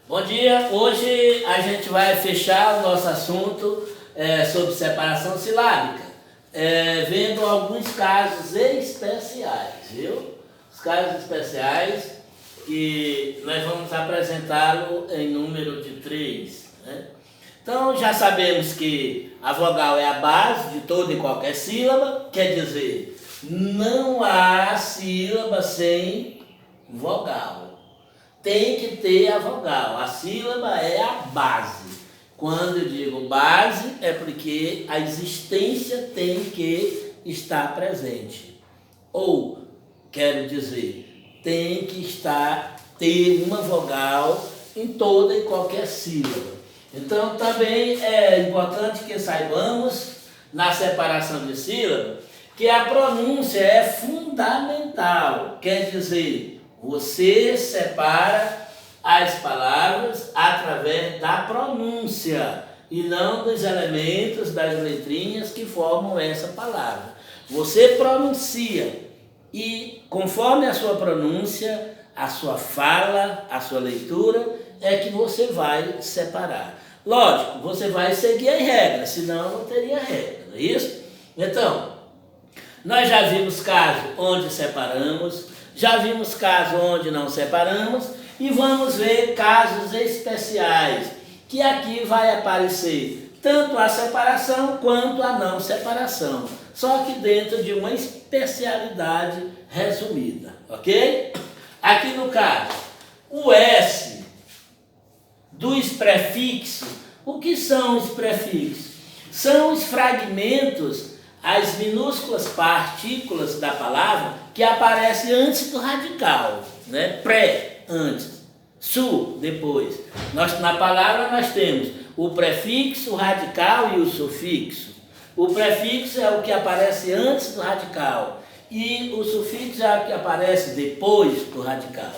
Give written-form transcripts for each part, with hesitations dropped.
Bom dia, hoje a gente vai fechar o nosso assunto sobre separação silábica, vendo alguns casos especiais, viu? Os casos especiais que nós vamos apresentá-lo em número de 3, né? Então já sabemos que a vogal é a base de toda e qualquer sílaba, quer dizer, não há sílaba sem vogal. Tem que ter a vogal, a sílaba é a base. Quando eu digo base, é porque a existência tem que estar presente. Ou, quero dizer, tem que ter uma vogal em toda e qualquer sílaba. Então, também é importante que saibamos, na separação de sílaba, que a pronúncia é fundamental, quer dizer, você separa as palavras através da pronúncia e não dos elementos, das letrinhas que formam essa palavra. Você pronuncia e, conforme a sua pronúncia, a sua fala, a sua leitura, é que você vai separar. Lógico, você vai seguir as regras, senão não teria regra, não é isso? Então, nós já vimos casos onde separamos, já vimos casos onde não separamos e vamos ver casos especiais, que aqui vai aparecer tanto a separação quanto a não separação, só que dentro de uma especialidade resumida, ok? Aqui no caso, o S dos prefixos, o que são os prefixos? São os fragmentos, as minúsculas partículas da palavra que aparecem antes do radical, né? Pré, antes, su, depois. Na palavra nós temos o prefixo, o radical e o sufixo. O prefixo é o que aparece antes do radical e o sufixo é o que aparece depois do radical.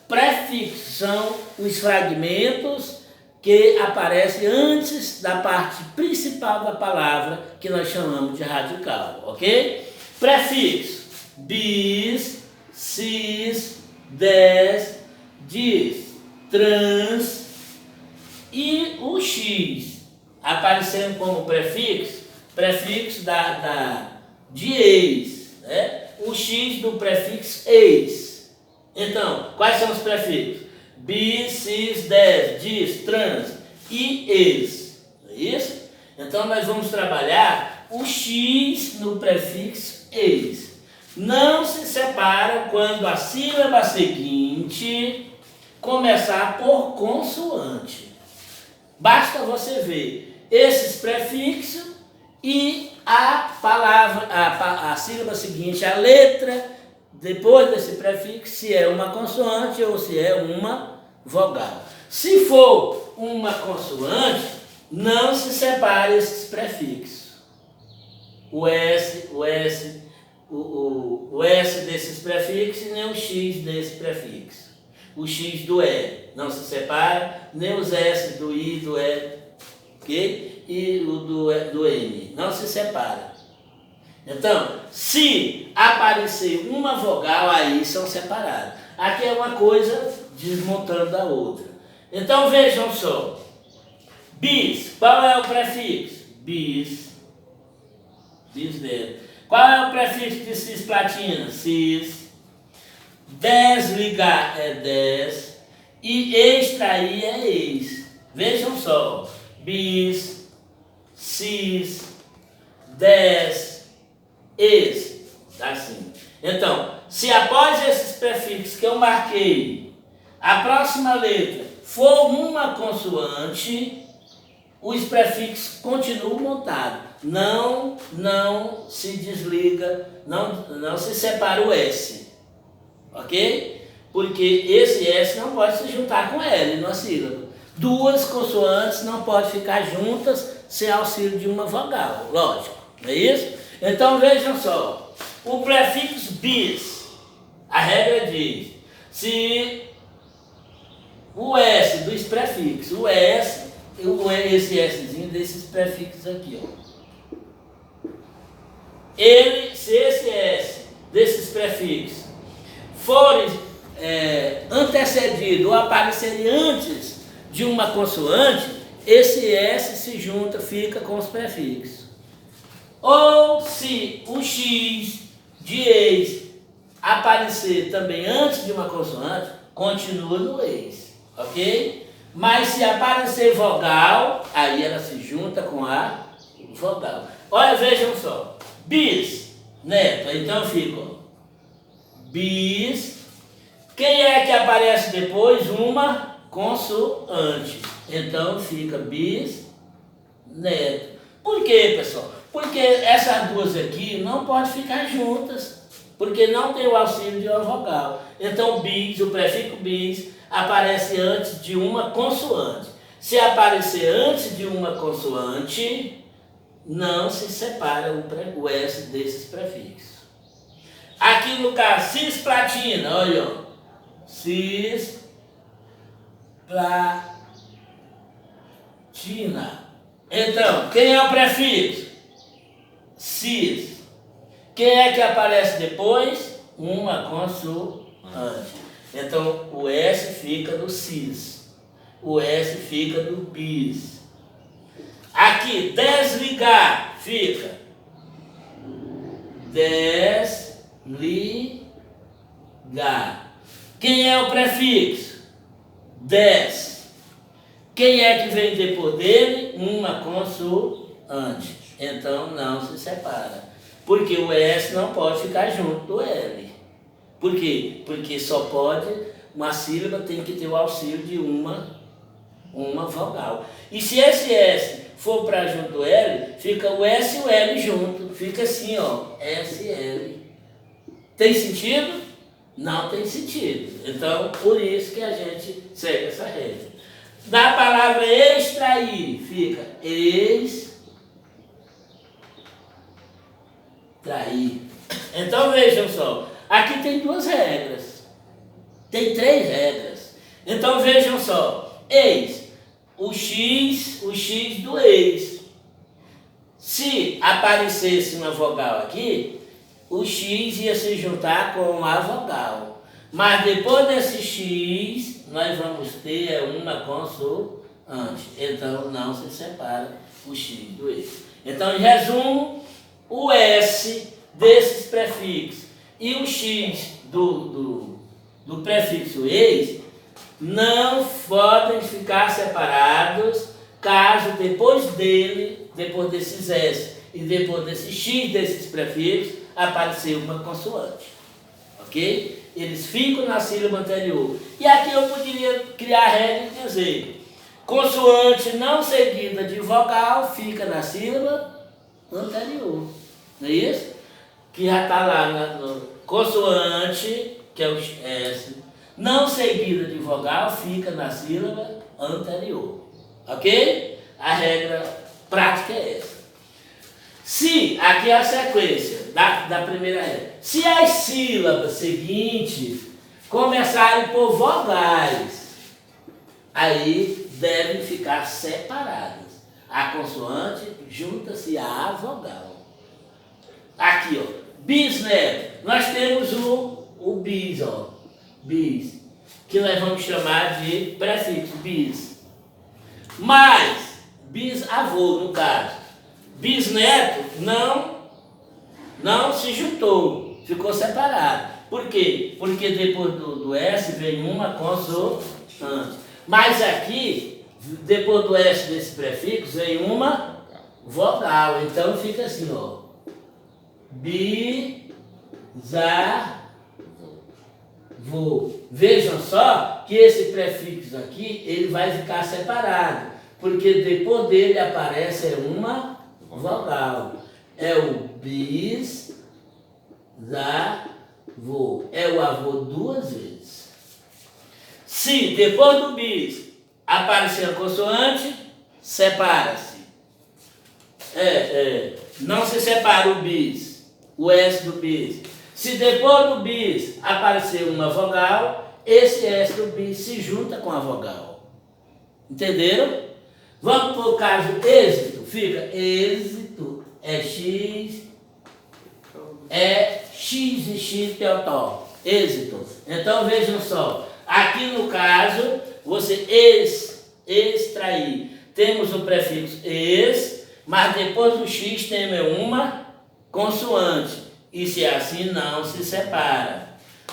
Prefixos são os fragmentos que aparece antes da parte principal da palavra, que nós chamamos de radical, ok? Prefixo: bis, cis, des, dis, trans e o x, aparecendo como prefixo de ex, né? O x do prefixo ex. Então, quais são os prefixos? Bis, cis, des, dis, trans e ex. Não é isso? Então nós vamos trabalhar o x no prefixo ex. Não se separa quando a sílaba seguinte começar por consoante. Basta você ver esses prefixos e a palavra, a sílaba seguinte, a letra depois desse prefixo, se é uma consoante ou se é uma vogal. Se for uma consoante, não se separe esses prefixos. O S desses prefixos e nem o X desse prefixo. O X do E não se separa, nem os S do I, do E, ok? E o do N não se separa. Então, se aparecer uma vogal, aí são separados. Aqui é uma coisa desmontando a outra. Então, vejam só. Bis, qual é o prefixo? Bis. Bis dele. Qual é o prefixo de cisplatina? Cis. Desligar é des. E extrair é ex. Vejam só. Bis, cis, des, ex, assim. Então, se após esses prefixos que eu marquei, a próxima letra for uma consoante, os prefixos continuam montados. Não se desliga, não se separa o S, ok? Porque esse S não pode se juntar com L numa sílaba. Duas consoantes não podem ficar juntas sem auxílio de uma vogal, lógico, não é isso? Então vejam só, o prefixo bis, a regra diz, se o S dos prefixos, esse Szinho desses prefixos aqui, ó, se esse S desses prefixos forem antecedido ou aparecerem antes de uma consoante, esse S se junta, fica com os prefixos. Ou se o X de ex aparecer também antes de uma consoante, continua no ex, ok? Mas se aparecer vogal, aí ela se junta com a vogal. Olha, vejam só. Bis, neto, então fica bis. Quem é que aparece depois? Uma consoante. Então fica bis, neto. Por quê, pessoal? Porque essas duas aqui não podem ficar juntas, porque não tem o auxílio de uma vogal. Então bis, o prefixo bis, aparece antes de uma consoante. Se aparecer antes de uma consoante, não se separa o S desses prefixos. Aqui no caso, cisplatina, olha, ó. Cisplatina. Então, quem é o prefixo? Cis. Quem é que aparece depois? Uma consoante. Então, o S fica no cis. O S fica no bis. Aqui, desligar, fica desligar. Quem é o prefixo? Des. Quem é que vem depois dele? Uma consoante. Então não se separa. Porque o S não pode ficar junto do L. Por quê? Porque só pode, uma sílaba tem que ter o auxílio de uma vogal. E se esse S for para junto do L, fica o S e o L junto. Fica assim, ó, SL. Tem sentido? Não tem sentido. Então, por isso que a gente segue essa regra. Da palavra extrair, fica extrair. Então, vejam só. Aqui tem duas regras. Tem três regras. Então, vejam só. Ex. O X do ex. Se aparecesse uma vogal aqui, o X ia se juntar com a vogal. Mas depois desse X, nós vamos ter uma consoante. Então, não se separa o X do ex. Então, em resumo, o S desses prefixos e o X do prefixo ex não podem ficar separados caso depois desses S e depois desse X desses prefixos, aparecer uma consoante. Ok? Eles ficam na sílaba anterior. E aqui eu poderia criar a regra e dizer: consoante não seguida de vogal fica na sílaba anterior. Não é isso? Que já está lá no consoante, que é o S, não seguida de vogal, fica na sílaba anterior. Ok? A regra prática é essa. Se, aqui é a sequência da primeira regra. Se as sílabas seguintes começarem por vogais, aí devem ficar separadas. A consoante junta-se à vogal. Aqui, ó, bis, né? Nós temos o bis, ó. Bis, que nós vamos chamar de prefixo bis. Mas, bisavô, no caso. Bisneto não se juntou, ficou separado. Por quê? Porque depois do S vem uma consoante. Mas aqui, depois do S desse prefixo, vem uma vogal. Então fica assim, ó. Bisavô. Vejam só que esse prefixo aqui, ele vai ficar separado. Porque depois dele aparece uma vogal. É o bisavô. É o avô duas vezes. Se depois do bis aparecer a consoante, separa-se. Não se separa o bis, o S do bis. Se depois do bis aparecer uma vogal, esse S do bis se junta com a vogal. Entenderam? Vamos para o caso êxito. Fica êxito. É X e X teotó. Êxito. Então vejam só. Aqui no caso, você extrair. Temos o prefixo ex, mas depois do X temos uma consoante. E se é assim, não se separa.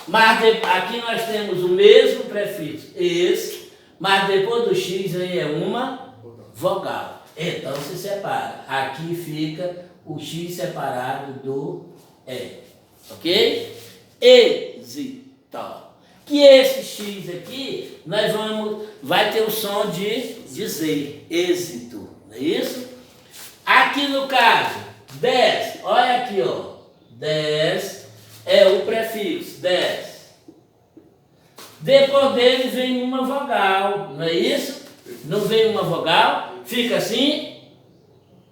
Mas aqui nós temos o mesmo prefixo ex, mas depois do X vem uma vogal. Então se separa. Aqui fica o X separado do E. Ok? Êxito. Que esse X aqui, vai ter o som de dizer, êxito, não é isso? Aqui no caso, 10, olha aqui, ó, 10 é o prefixo, 10. Depois dele vem uma vogal, não é isso? Não vem uma vogal, fica assim,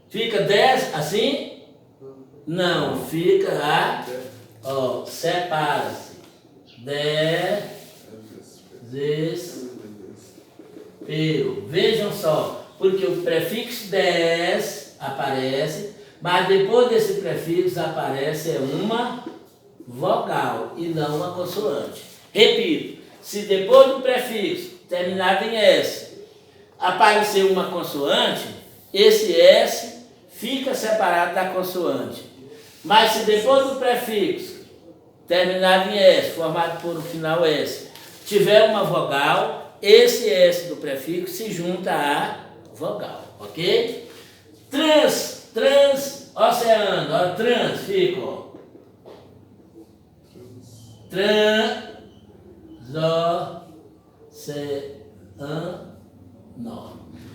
fica 10 assim? Não, fica ó, separa-se. Desespero. Vejam só, porque o prefixo 10 aparece, mas depois desse prefixo aparece uma vogal e não uma consoante. Repito, se depois do prefixo terminado em S aparecer uma consoante, esse S fica separado da consoante. Mas se depois do prefixo terminado em S, formado por um final S, tiver uma vogal, esse S do prefixo se junta à vogal, ok? Oceano, ó, trans, fica, ó.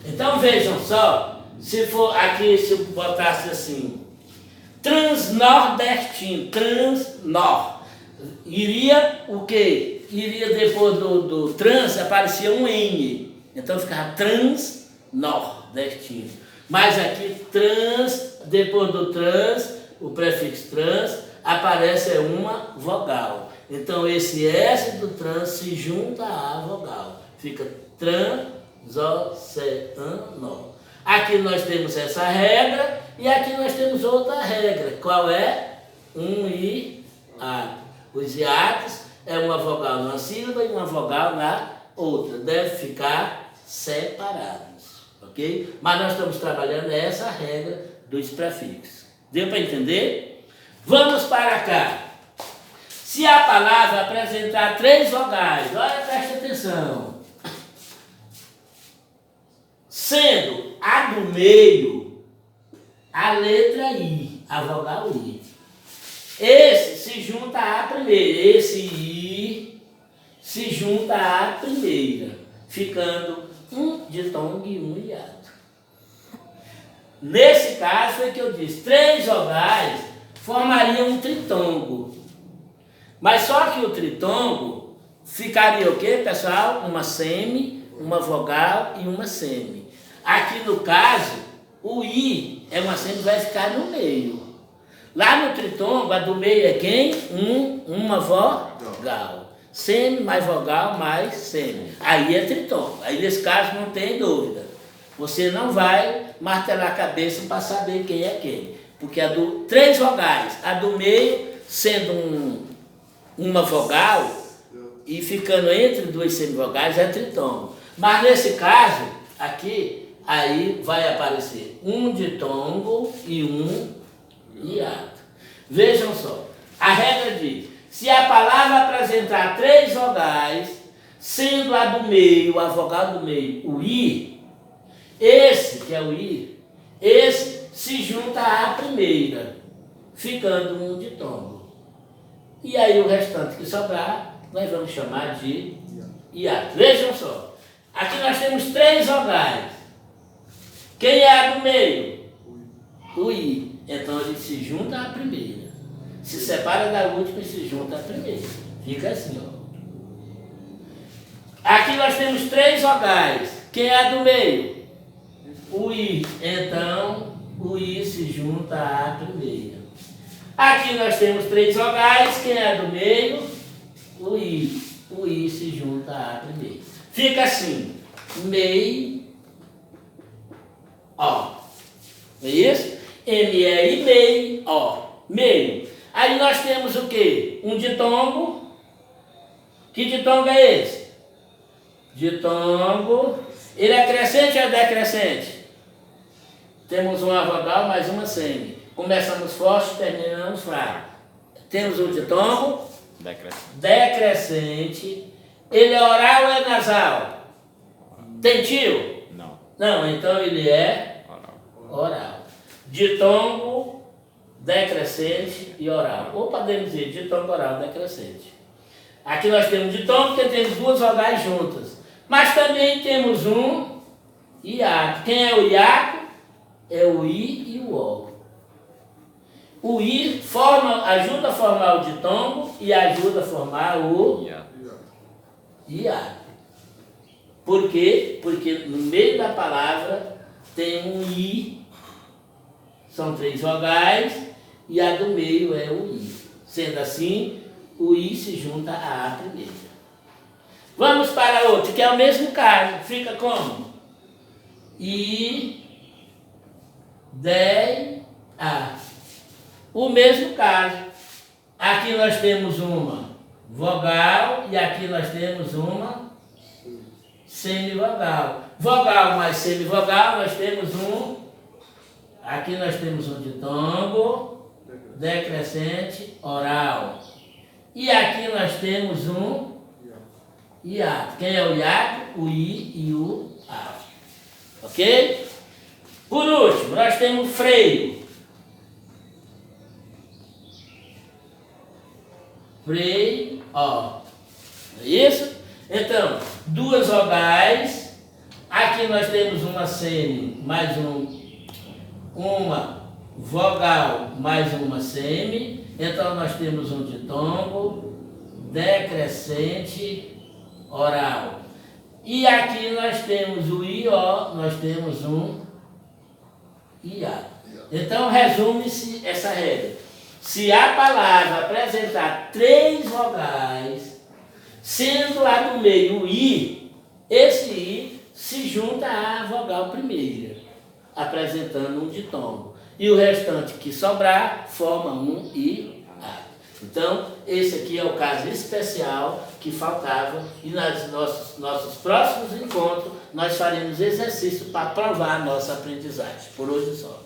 Então vejam só, se for aqui, se eu botasse assim, transnordestino, transnor. Iria o quê? Iria depois do trans, aparecia um N. Então ficava transnordestino. Mas aqui depois do trans, o prefixo trans, aparece uma vogal. Então esse S do trans se junta à vogal. Fica transoceano. Aqui nós temos essa regra e aqui nós temos outra regra. Qual é? Um hiato. Os hiatos é uma vogal numa sílaba e uma vogal na outra. Deve ficar separados, ok? Mas nós estamos trabalhando essa regra dos prefixos. Deu para entender? Vamos para cá. Se a palavra apresentar 3 vogais, olha, presta atenção. Sendo a do meio a letra I, a vogal I. Esse se junta à primeira, esse I se junta à primeira, ficando um ditongo e um hiato. Nesse caso foi que eu disse, 3 vogais formariam um tritongo. Mas só que o tritongo ficaria o quê, pessoal? Uma semi, uma vogal e uma semi. Aqui no caso, o I é uma semi, vai ficar no meio. Lá no tritongo, a do meio é quem? Uma vogal. Semi mais vogal mais semi. Aí é tritongo. Aí nesse caso não tem dúvida. Você não vai martelar a cabeça para saber quem é quem. Porque 3 vogais, a do meio sendo uma vogal e ficando entre 2 semivogais é tritongo. Mas nesse caso, aqui, aí vai aparecer um ditongo e um hiato. Vejam só, a regra diz, se a palavra apresentar 3 vogais, sendo a do meio, a vogal do meio, o I, esse, que é o I, esse se junta à primeira, ficando um ditongo. E aí o restante que sobrar, nós vamos chamar de hiato. Vejam só, aqui nós temos 3 vogais. Quem é a do meio? O I. Então ele se junta à primeira. Se separa da última e se junta à primeira. Fica assim, ó. Aqui nós temos 3 vogais. Quem é a do meio? O I. Então o I se junta à primeira. Aqui nós temos 3 vogais. Quem é a do meio? O I. O I se junta à primeira. Fica assim. Meio. Ó. É isso? M-E-I, meio, ó, meio. Aí nós temos o quê? Um ditongo. Que ditongo é esse? Ditongo Ele é crescente ou é decrescente? Temos uma vogal mais uma semi. Começamos forte, terminamos fraco. Temos o ditongo decrescente. Ele é oral ou é nasal? Tem tio? Não. Não, então ele é oral. Ditongo decrescente e oral. Ou podemos dizer ditongo oral decrescente. Aqui nós temos ditongo porque temos duas vogais juntas. Mas também temos um hiato. Quem é o hiato? É o I e o O. O I ajuda a formar o ditongo e ajuda a formar o hiato. Por quê? Porque no meio da palavra tem um I, são 3 vogais, e a do meio é o I. Sendo assim, o I se junta à primeira. Vamos para outro, que é o mesmo caso. Fica como? I, D, A. O mesmo caso. Aqui nós temos uma vogal e aqui nós temos uma semivogal. Vogal mais semivogal, nós temos aqui nós temos um ditongo decrescente oral. E aqui nós temos um hiato. Quem é o hiato? O I e o A. Ok? Por último, nós temos freio. Freio, ó. É isso? Então, 2 vogais. Aqui nós temos uma semi mais uma vogal mais uma semi. Então nós temos um ditongo decrescente oral. E aqui nós temos o I-O, nós temos um hiato. Então resume-se essa regra. Se a palavra apresentar 3 vogais, sendo lá no meio o I, esse I se junta à vogal primeira, apresentando um ditongo. E o restante que sobrar forma um hiato. Então, esse aqui é o caso especial que faltava, e nos nossos próximos encontros nós faremos exercício para provar a nossa aprendizagem. Por hoje só.